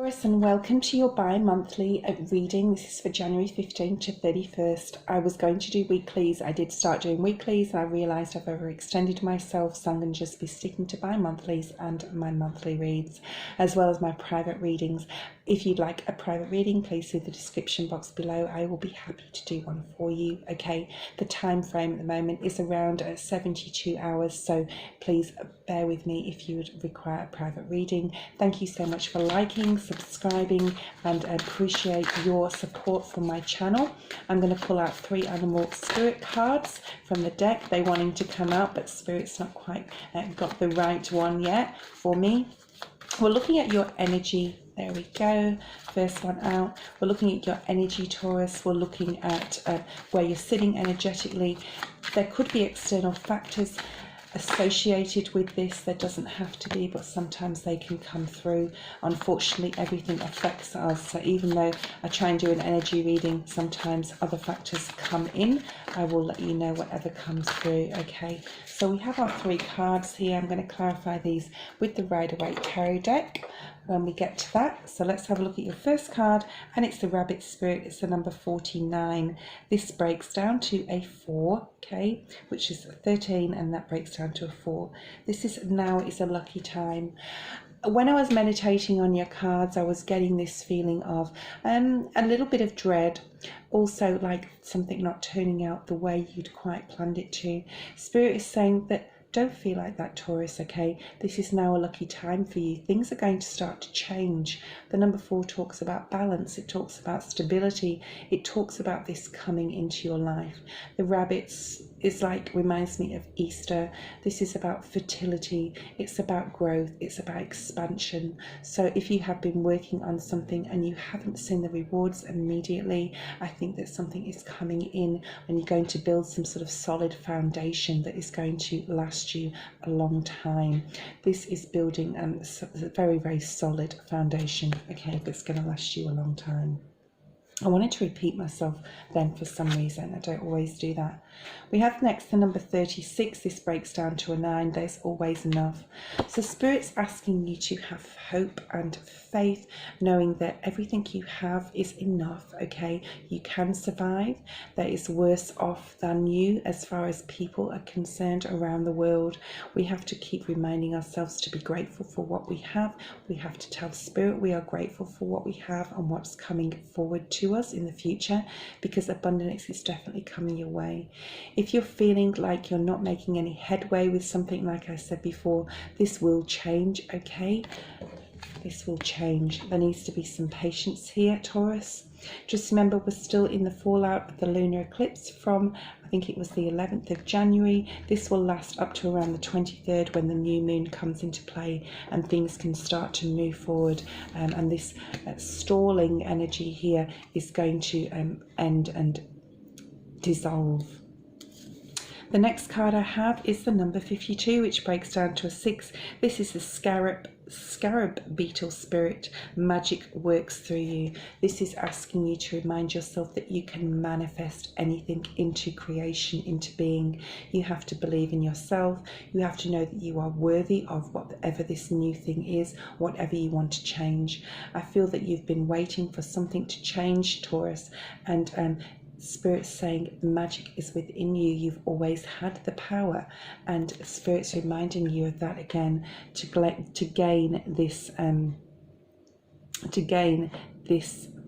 Taurus, and welcome to your bi-monthly reading. This is for January 15th to 31st. I was going to do weeklies. I did start doing weeklies and I realised I've overextended myself, so I'm going to just be sticking to bi-monthlies and my monthly reads, as well as my private readings. If you'd like a private reading, please see the description box below. I will be happy to do one for you. Okay, the time frame at the moment is around 72 hours, so please bear with me if you would require a private reading. Thank you so much for liking, subscribing, and I appreciate your support from my channel. I'm going to pull out 3 animal spirit cards from the deck. They're wanting to come out, but Spirit's not quite got the right one yet for me. We're looking at your energy. There we go. First one out. We're looking at your energy, Taurus. We're looking at where you're sitting energetically. There could be external factors associated with this. There doesn't have to be, but sometimes they can come through. Unfortunately, everything affects us, so even though I try and do an energy reading, sometimes other factors come in. I will let you know whatever comes through. Okay, so we have our 3 cards here. I'm going to clarify these with the Waite tarot deck when we get to that. So let's have a look at your first card, and it's the Rabbit Spirit. It's the number 49. This breaks down to a 4, okay, which is 13, and that breaks down to a 4. This is now is a lucky time. When I was meditating on your cards, I was getting this feeling of a little bit of dread, also like something not turning out the way you'd quite planned it to. Spirit is saying that don't feel like that, Taurus, okay? This is now a lucky time for you. Things are going to start to change. The number 4 talks about balance. It talks about stability. It talks about this coming into your life. The rabbits is reminds me of Easter. This is about fertility. It's about growth. It's about expansion. So if you have been working on something and you haven't seen the rewards immediately, I think that something is coming in and you're going to build some sort of solid foundation that is going to last you a long time. This is building a very, very solid foundation, okay, that's going to last you a long time. I wanted to repeat myself then for some reason. I don't always do that. We have next the number 36. This breaks down to a 9. There's always enough. So Spirit's asking you to have hope and faith, knowing that everything you have is enough, okay? You can survive. There is worse off than you as far as people are concerned around the world. We have to keep reminding ourselves to be grateful for what we have. We have to tell Spirit we are grateful for what we have and what's coming forward to us in the future, because abundance is definitely coming your way. If you're feeling like you're not making any headway with something, like I said before, this will change, okay? This will change. There needs to be some patience here, Taurus. Just remember, we're still in the fallout of the lunar eclipse from, I think it was the 11th of January. This will last up to around the 23rd when the new moon comes into play and things can start to move forward. And this stalling energy here is going to end and dissolve. The next card I have is the number 52, which breaks down to a 6. This is the scarab beetle spirit. Magic works through you. This is asking you to remind yourself that you can manifest anything into creation, into being. You have to believe in yourself. You have to know that you are worthy of whatever this new thing is, whatever you want to change. I feel that you've been waiting for something to change, Taurus, and Spirit's saying the magic is within you. You've always had the power, and Spirit's reminding you of that again, to gain this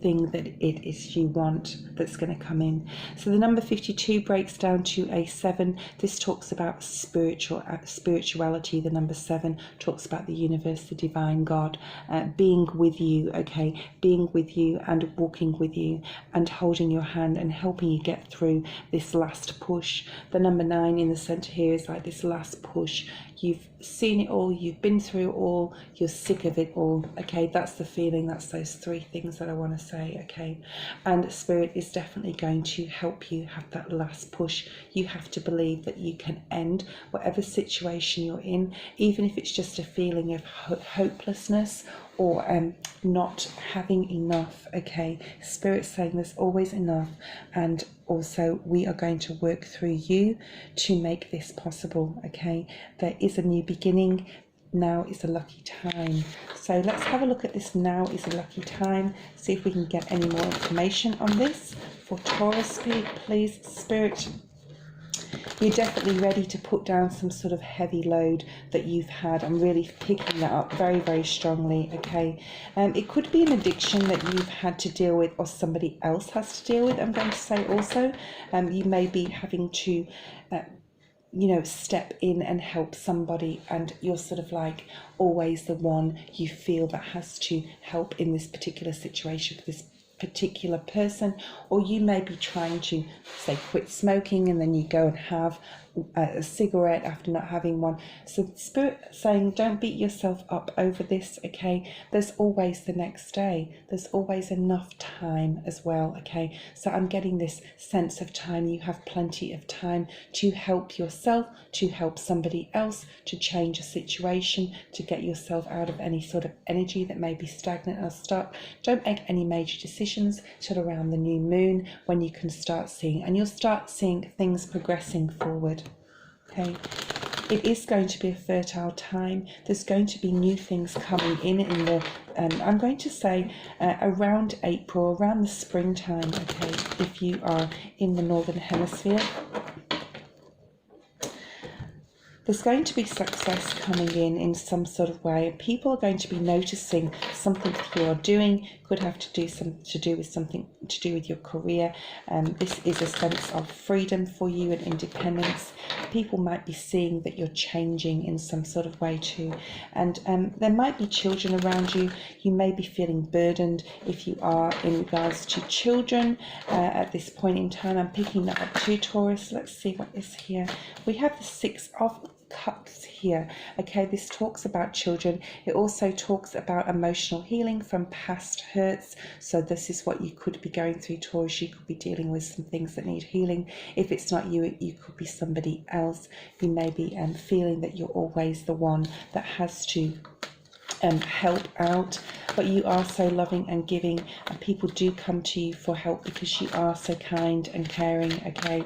thing that it is you want that's going to come in. So the number 52 breaks down to a 7. This talks about spirituality. The number 7 talks about the universe, the divine God, being with you, okay, being with you and walking with you and holding your hand and helping you get through this last push. The number 9 in the center here is like this last push. You've seen it all, you've been through it all, you're sick of it all, okay? That's the feeling. That's those 3 things that I want to say, okay? And Spirit is definitely going to help you have that last push. You have to believe that you can end whatever situation you're in, even if it's just a feeling of hopelessness or not having enough, okay? Spirit's saying there's always enough, and also we are going to work through you to make this possible, okay? There is a new beginning. now is a lucky time. So let's have a look at this now is a lucky time, see if we can get any more information on this for Taurus, please, Spirit. You're definitely ready to put down some sort of heavy load that you've had. I'm really picking that up very, very strongly, okay? It could be an addiction that you've had to deal with or somebody else has to deal with, I'm going to say also. You may be having to step in and help somebody, and you're sort of like always the one you feel that has to help in this particular situation for this particular person. Or you may be trying to say quit smoking, and then you go and have a cigarette after not having one. So Spirit saying don't beat yourself up over this, okay? There's always the next day, there's always enough time as well, okay? So I'm getting this sense of time. You have plenty of time to help yourself, to help somebody else, to change a situation, to get yourself out of any sort of energy that may be stagnant or stuck. Don't make any major decisions till around the new moon, when you can start seeing, and you'll start seeing things progressing forward. Okay, it is going to be a fertile time. There's going to be new things coming in the I'm going to say around April, around the springtime, okay, if you are in the northern hemisphere. There's going to be success coming in some sort of way. People are going to be noticing something that you are doing. Could have to do with something to do with your career. This is a sense of freedom for you and independence. People might be seeing that you're changing in some sort of way too. And there might be children around you. You may be feeling burdened if you are in regards to children at this point in time. I'm picking that up too, Taurus. Let's see what is here. We have the 6 of Cups here, okay? This talks about children. It also talks about emotional healing from past hurts. So this is what you could be going through, Taurus. You could be dealing with some things that need healing. If it's not you, you could be somebody else. You may be feeling that you're always the one that has to help out, but you are so loving and giving, and people do come to you for help because you are so kind and caring, okay?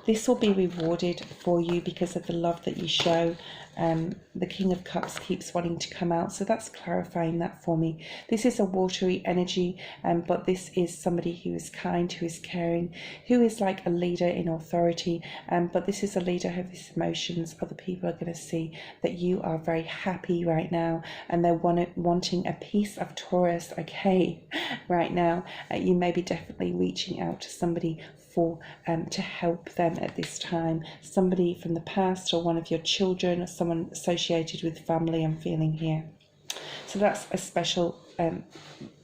This will be rewarded for you because of the love that you show. The King of Cups keeps wanting to come out, so that's clarifying that for me. This is a watery energy, but this is somebody who is kind, who is caring, who is like a leader in authority, but this is a leader who has emotions. Other people are going to see that you are very happy right now, and they're wanting a piece of Taurus, okay, right now. You may be definitely reaching out to somebody for to help them at this time. Somebody from the past, or one of your children, or someone associated with family, I'm feeling here. So that's a special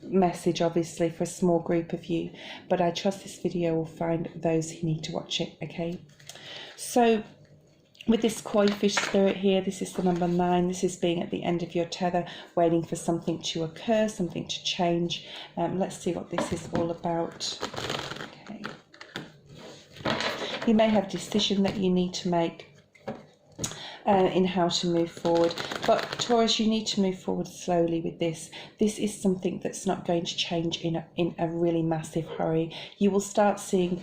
message, obviously, for a small group of you, but I trust this video will find those who need to watch it, okay? So with this koi fish spirit here, this is the number 9. This is being at the end of your tether, waiting for something to occur, something to change. Let's see what this is all about. Okay. You may have a decision that you need to make in how to move forward, but Taurus, you need to move forward slowly with this. This is something that's not going to change in a really massive hurry. You will start seeing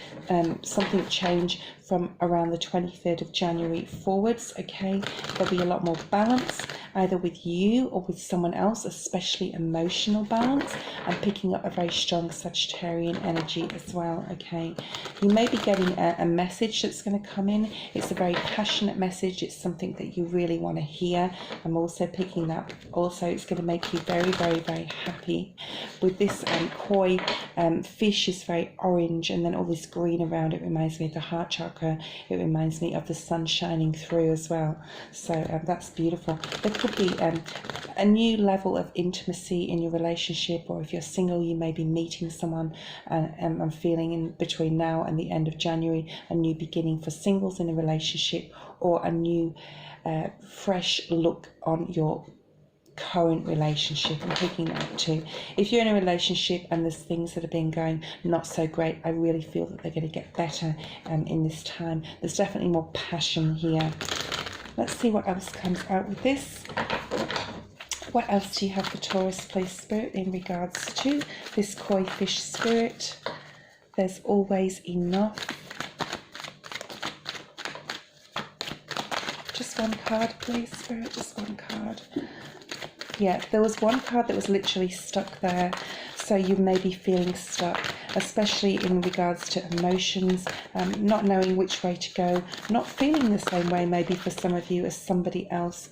something change from around the 23rd of January forwards, okay? There'll be a lot more balance, either with you or with someone else, especially emotional balance. I'm picking up a very strong Sagittarian energy as well, okay? You may be getting a message that's going to come in. It's a very passionate message. It's something that you really want to hear. I'm also picking that. Also, it's going to make you very, very, very happy. With this koi fish is very orange, and then all this green around it reminds me of the heart chakra. It reminds me of the sun shining through as well. So that's beautiful. There could be a new level of intimacy in your relationship, or if you're single, you may be meeting someone. I'm feeling in between now and the end of January, a new beginning for singles in a relationship, or a new fresh look on your current relationship. I'm picking that up too. If you're in a relationship and there's things that have been going not so great, I really feel that they're going to get better in this time. There's definitely more passion here. Let's see what else comes out with this. What else do you have for Taurus, please, Spirit, in regards to this koi fish spirit? There's always enough. Just just one card, please, Spirit, just one card. Yeah, there was one card that was literally stuck there, so you may be feeling stuck, especially in regards to emotions, not knowing which way to go, not feeling the same way maybe for some of you as somebody else.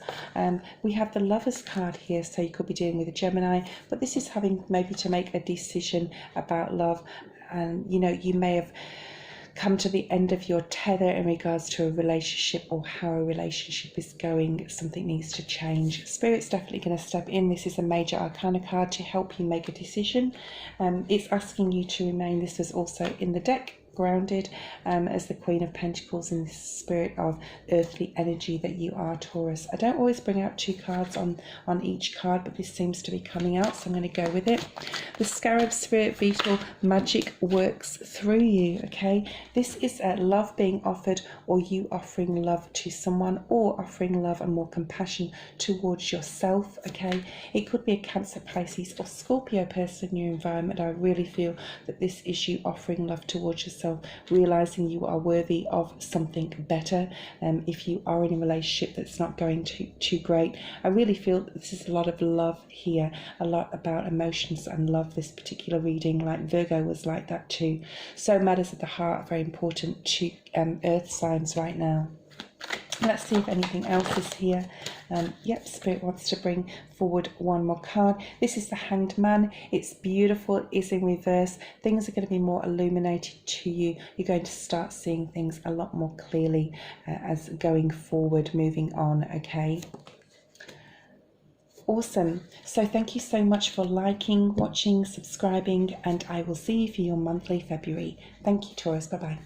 We have the Lovers card here, so you could be dealing with a Gemini, but this is having maybe to make a decision about love, and you know, you may have come to the end of your tether in regards to a relationship or how a relationship is going. Something needs to change. Spirit's definitely going to step in. This is a major arcana card to help you make a decision. It's asking you to remain, this is also in the deck, grounded as the Queen of Pentacles in the spirit of earthly energy that you are, Taurus. I don't always bring out two cards on each card, but this seems to be coming out, so I'm going to go with it. The Scarab Spirit Vital, magic works through you, okay? This is love being offered, or you offering love to someone, or offering love and more compassion towards yourself, okay? It could be a Cancer, Pisces or Scorpio person in your environment. I really feel that this is you offering love towards yourself, realizing you are worthy of something better. If you are in a relationship that's not going too great, I really feel that this is a lot of love here, a lot about emotions and love. This particular reading, like Virgo was like that too. So matters of the heart, very important to earth signs right now. Let's see if anything else is here. Yep, Spirit wants to bring forward one more card. This is the Hanged Man. It's beautiful. It is in reverse. Things are going to be more illuminated to you. You're going to start seeing things a lot more clearly as going forward, moving on, okay? Awesome. So thank you so much for liking, watching, subscribing, and I will see you for your monthly February. Thank you, Taurus. Bye-bye.